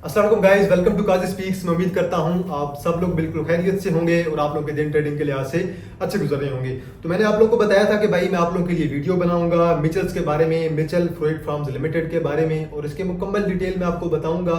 अस्सलाम वालेकुम guys, welcome to Kazi speaks. मैं उम्मीद करता हूं आप सब लोग बिल्कुल खैरियत से होंगे और आप लोग के दिन ट्रेडिंग के लिहाज से अच्छे गुजर रहे होंगे। तो मैंने आप लोगों को बताया था कि भाई मैं आप लोगों के लिए वीडियो बनाऊंगा मिचल्स के बारे में, मिचल फ्रूट फार्म्स लिमिटेड के बारे में, और इसके मुकम्मल डिटेल में आपको बताऊंगा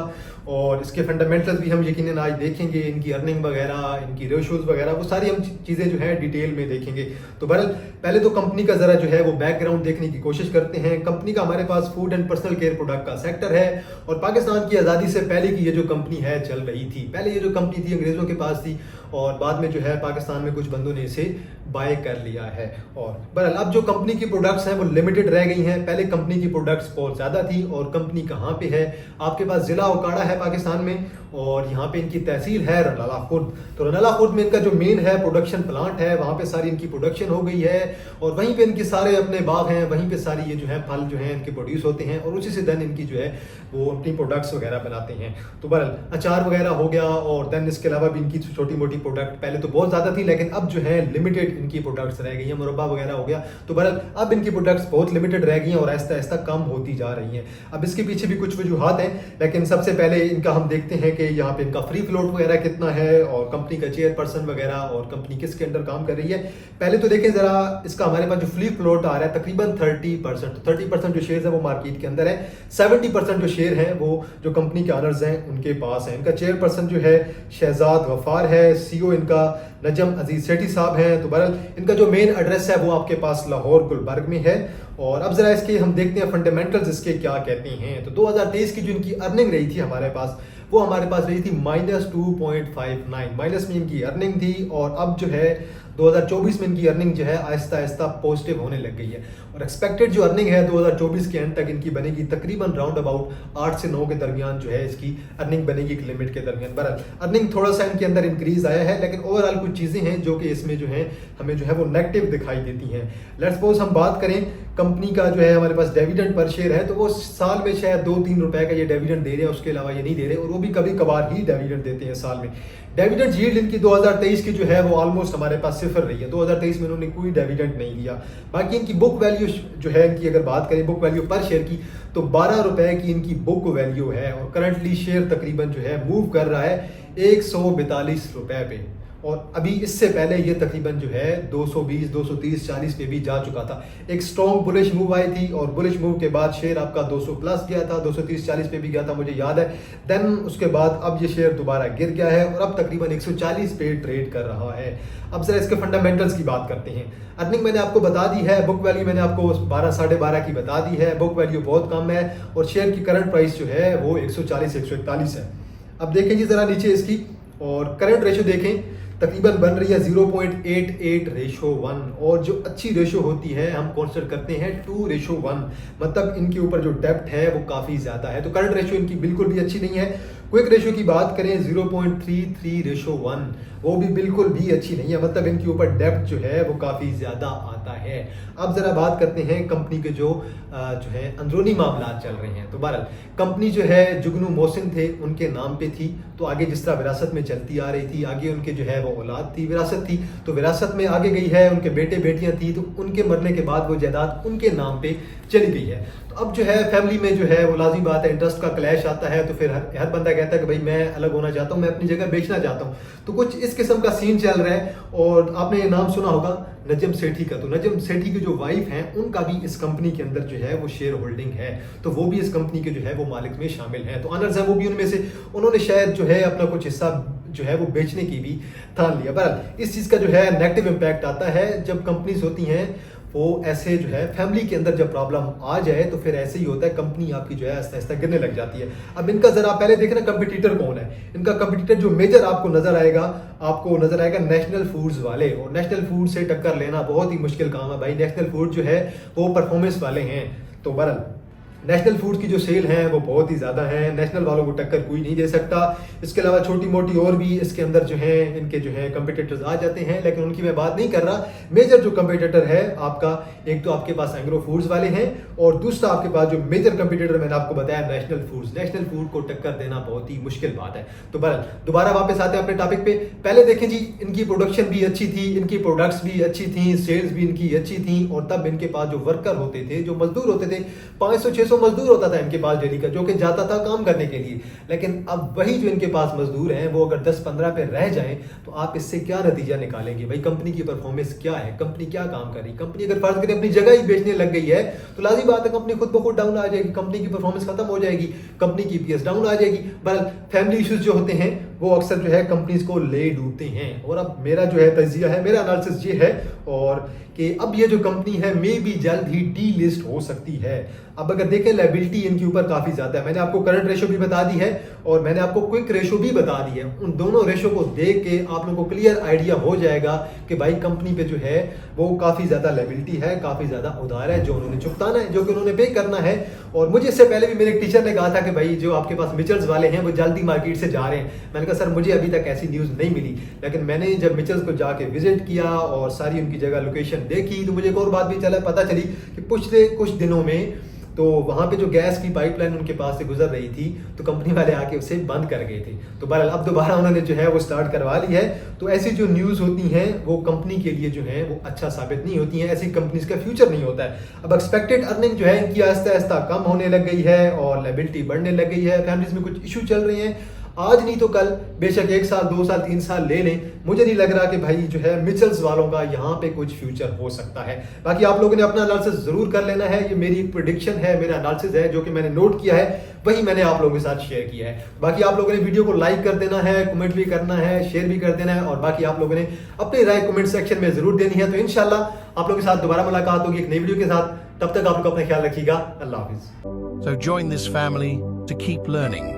और इसके फंडामेंटल्स भी हम यकीनन आज देखेंगे, इनकी अर्निंग वगैरह, इनकी रेशोज वगैरह, वो सारी हम चीज़ें जो है डिटेल में देखेंगे। तो बहरहाल पहले तो कंपनी का ज़रा जो है वो बैकग्राउंड देखने की कोशिश करते हैं। कंपनी का हमारे पास food and personal care product का सेक्टर है और पाकिस्तान की आज़ादी से पहले की ये जो कंपनी है चल रही थी। पहले ये जो कंपनी थी अंग्रेज़ों के पास थी और बाद में जो है पाकिस्तान में कुछ बंदों ने इसे बाय कर लिया है। और बहरहाल अब जो कंपनी की प्रोडक्ट्स हैं वो लिमिटेड रह गई हैं। पहले कंपनी की प्रोडक्ट्स बहुत ज़्यादा थी। और कंपनी कहाँ पे है? आपके पास ज़िला ओकाड़ा है पाकिस्तान में और यहाँ पे इनकी तहसील है रनाला खुर्द। तो रनाला खुर्द में इनका जो मेन है प्रोडक्शन प्लांट है, वहाँ पे सारी इनकी प्रोडक्शन हो गई है और वहीं पे इनके सारे अपने बाग हैं, वहीं पे सारी ये जो है फल जो है इनके प्रोड्यूस होते हैं और उसी से देन इनकी जो है वो अपनी प्रोडक्ट्स वगैरह बनाते हैं। तो बहरहाल अचार वगैरह हो गया और देन इसके अलावा भी इनकी छोटी मोटी प्रोडक्ट पहले तो बहुत ज़्यादा थी, लेकिन अब जो है लिमिटेड इनकी प्रोडक्ट्स रह गई हैं। मुरब्बा वगैरह हो गया। तो बहरहाल अब इनकी प्रोडक्ट्स बहुत लिमिटेड रह गई हैं और आहिस्ता आहिस्ता कम होती जा रही हैं। अब इसके पीछे भी कुछ वजूहात हैं, लेकिन सबसे पहले इनका हम देखते हैं कि यहाँ पे इनका फ्री फ्लोट वगैरह कितना है और कंपनी का चेयरपर्सन वगैरह और कंपनी किसके अंडर काम कर रही है। पहले तो देखें जरा, इसका हमारे पास जो फ्री फ्लोट आ रहा है तकरीबन 30%। 30% जो शेयर है वो मार्केट के अंदर है, 70% जो शेयर है वो जो कंपनी के ऑनर्स हैं उनके पास है। इनका चेयरपर्सन जो है शहजाद गफ्फार है, सीईओ इनका नजम अजीज सेठी साहब हैं। तो बहरहाल इनका जो मेन एड्रेस है वो आपके पास लाहौर गुलबर्ग में है। और अब जरा इसके हम देखते हैं फंडामेंटल्स इसके क्या कहते हैं। तो 2023 की जो इनकी अर्निंग रही थी हमारे पास, वो हमारे पास रही थी -2.59, माइनस में इनकी अर्निंग थी। और अब जो है 2024 में इनकी अर्निंग जो है आहिस्ता आहिस्ता पॉजिटिव होने लग गई है और एक्सपेक्टेड जो अर्निंग है 2024 के एंड तक इनकी बनेगी तकरीबन राउंड अबाउट 8 से 9 के दरमियान जो है इसकी अर्निंग बनेगी एक लिमिट के दरमियान। बहरहाल अर्निंग थोड़ा सा इनके अंदर इंक्रीज आया है, लेकिन ओवरऑल कुछ चीज़ें हैं जो कि इसमें जो है हमें जो है वो नेगेटिव दिखाई देती हैं। लेट्स सपोज हम बात करें कंपनी का जो है हमारे पास डिविडेंड पर शेयर है, तो वो साल में शायद 2-3 रुपए का ये डिविडेंड दे रहे हैं, उसके अलावा ये नहीं दे रहे और वो भी कभी कभार ही डिविडेंड देते हैं साल में। डिविडेंड यील्ड इनकी 2023 की जो है वो ऑलमोस्ट हमारे पास सिफर रही है। 2023 में इन्होंने कोई डिविडेंड नहीं दिया। बाकी इनकी बुक वैल्यू जो है इनकी अगर बात करें बुक वैल्यू पर शेयर की, तो 12 रुपए की इनकी बुक वैल्यू है और करंटली शेयर तकरीबन जो है मूव कर रहा है 142 रुपए पे। और अभी इससे पहले ये तकरीबन जो है 220, 230, 40 पे भी जा चुका था। एक स्ट्रॉन्ग बुलिश मूव आई थी और बुलिश मूव के बाद शेयर आपका 200 प्लस गया था, 230, 40 पे भी गया था, मुझे याद है। देन उसके बाद अब ये शेयर दोबारा गिर गया है और अब तकरीबन 140 पे ट्रेड कर रहा है। अब जरा इसके फंडामेंटल्स की बात करते हैं। अर्निंग मैंने आपको बता दी है, बुक वैल्यू मैंने आपको 12, 12.5 की बता दी है। बुक वैल्यू बहुत कम है और शेयर की करंट प्राइस जो है वो 140, 141 है। अब देखें जी जरा नीचे इसकी और करंट रेशो देखें, तकरीबन बन रही है 0.88:1 और जो अच्छी रेशो होती है हम कंसीडर करते हैं 2:1, मतलब इनके ऊपर जो डेप्थ है वो काफ़ी ज़्यादा है। तो करंट रेशो इनकी बिल्कुल भी अच्छी नहीं है। क्विक रेशो की बात करें 0.33:1, वो भी बिल्कुल भी अच्छी नहीं है, मतलब इनके ऊपर डेप्थ जो है वो काफ़ी ज़्यादा आता है। अब ज़रा बात करते हैं कंपनी के जो है अंदरूनी मामला चल रहे हैं। तो बहरहाल कंपनी जो है जुगनू मोहसिन थे उनके नाम पे थी, तो आगे जिस तरह विरासत में चलती आ रही थी, आगे उनके जो है वो औलाद थी, विरासत थी, तो विरासत में आगे गई है, उनके बेटे बेटियां थी, तो उनके मरने के बाद वो जायदाद उनके नाम पे चली गई है। तो अब जो है फैमिली में जो है वो लाजिम बात है, इंटरेस्ट का क्लैश आता है, तो फिर हर बंदा कहता है कि भाई मैं अलग होना चाहता हूँ, मैं अपनी जगह बेचना चाहता हूँ। तो कुछ इस किस्म का सीन चल रहा है। और आपने ये नाम सुना होगा नजम सेठी का, तो नजम सेठी की जो वाइफ हैं उनका भी इस कंपनी के अंदर जो है वो शेयर होल्डिंग है, तो वो भी इस कंपनी के जो है वो मालिक में शामिल हैं। तो ऑनर्स हैं वो भी उनमें से, उन्होंने शायद जो है अपना कुछ हिस्सा जो है वो बेचने की भी ठान लिया। बहरहाल इस चीज़ का जो है नेगेटिव इम्पैक्ट आता है जब कंपनीज होती हैं वो ऐसे जो है फैमिली के अंदर जब प्रॉब्लम आ जाए तो फिर ऐसे ही होता है, कंपनी आपकी जो है आहिस्ता आहिस्ता गिरने लग जाती है। अब इनका जरा पहले देखें ना कंपटीटर कौन है। इनका कंपटीटर जो मेजर आपको नजर आएगा नेशनल फूड्स वाले, और नेशनल फूड से टक्कर लेना बहुत ही मुश्किल काम है भाई। नेशनल फूड जो है वो परफॉर्मेंस वाले हैं, तो बहरहाल नेशनल फूड की जो सेल है वो बहुत ही ज़्यादा है, नेशनल वालों को टक्कर कोई नहीं दे सकता। इसके अलावा छोटी मोटी और भी इसके अंदर जो है इनके जो है कंपटीटर्स आ जाते हैं, लेकिन उनकी मैं बात नहीं कर रहा। मेजर जो कंपटीटर है आपका, एक तो आपके पास एग्रो फूड्स वाले हैं और दूसरा आपके पास जो मेजर कंपटीटर मैंने आपको बताया नेशनल फूड्स। नेशनल फूड को टक्कर देना बहुत ही मुश्किल बात है। तो बहरहाल दोबारा वापस आते हैं अपने टॉपिक पे। पहले देखें जी, इनकी प्रोडक्शन भी अच्छी थी, इनकी प्रोडक्ट्स भी अच्छी थी, सेल्स भी इनकी अच्छी थी और तब इनके पास जो वर्कर होते थे, जो मजदूर होते थे, 500 300 मजदूर होता था इनके पास डेली का, जो कि जाता था काम करने के लिए। लेकिन अब वही जो इनके पास मजदूर हैं वो अगर 10-15 पे रह जाएं तो आप इससे क्या नतीजा निकालेंगे? भाई कंपनी की परफॉर्मेंस क्या है, कंपनी क्या काम कर रही? कंपनी अगर फर्ज करें अपनी जगह ही बेचने लग गई है तो लाज़मी बात है कंपनी खुद ब खुद डाउन आ जाएगी, कंपनी की परफॉर्मेंस खत्म हो जाएगी, कंपनी की ईपीएस डाउन आ जाएगी। बहरहाल फैमिली इश्यूज जो होते हैं वो अक्सर जो है कंपनीज को ले डूबते हैं। और अब मेरा जो है तजिया है, मेरा एनालिसिस ये है और कि अब ये जो कंपनी है मे भी जल्द ही डी लिस्ट हो सकती है। अब अगर देखें लायबिलिटी इनके ऊपर काफ़ी ज़्यादा है। मैंने आपको करंट रेशो भी बता दी है और मैंने आपको क्विक रेशो भी बता दी है। उन दोनों रेशो को देख के आप लोगों को क्लियर आइडिया हो जाएगा कि भाई कंपनी पे जो है वो काफ़ी ज़्यादा लायबिलिटी है, काफ़ी ज़्यादा उधार है जो उन्होंने चुकताना है, जो कि उन्होंने पे करना है। और मुझे इससे पहले भी मेरे एक टीचर ने कहा था कि भाई जो आपके पास मिचल्स वाले हैं वो जल्दी मार्केट से जा रहे हैं। मैंने कहा सर मुझे अभी तक ऐसी न्यूज़ नहीं मिली, लेकिन मैंने जब मिचल्स को जाके विजिट किया और सारी उनकी जगह लोकेशन देखी तो मुझे एक और बात भी पता चली कि पिछले कुछ दिनों में तो वहाँ पे जो गैस की पाइपलाइन उनके पास से गुजर रही थी तो कंपनी वाले आके उसे बंद कर गए थे। तो बहरहाल अब दोबारा उन्होंने जो है वो स्टार्ट करवा ली है। तो ऐसी जो न्यूज़ होती हैं वो कंपनी के लिए जो है वो अच्छा साबित नहीं होती हैं, ऐसी कंपनीज का फ्यूचर नहीं होता है। अब एक्सपेक्टेड अर्निंग जो है इनकी आहिस्ता आहिस्ता कम होने लग गई है और लायबिलिटी बढ़ने लग गई है, फैमिलीज में कुछ इशू चल रहे हैं। आज नहीं तो कल, बेशक 1 साल 2 साल 3 साल ले लें, मुझे नहीं लग रहा कि भाई जो है मिचल्स वालों का यहाँ पे कुछ फ्यूचर हो सकता है। बाकी आप लोगों ने अपना एनालिसिस जरूर कर लेना है। ये मेरी प्रेडिक्शन है, मेरा एनालिसिस है जो कि मैंने नोट किया है, वही मैंने आप लोगों के साथ शेयर किया है। बाकी आप लोगों ने वीडियो को लाइक कर देना है, कमेंट भी करना है, शेयर भी कर देना है और बाकी आप लोगों ने अपनी राय कमेंट सेक्शन में जरूर देनी है। तो इंशाल्लाह आप लोगों के साथ दोबारा मुलाकात होगी एक नई वीडियो के साथ। तब तक आप लोग अपना ख्याल रखिएगा। अल्लाह हाफिज। So join this family to keep learning.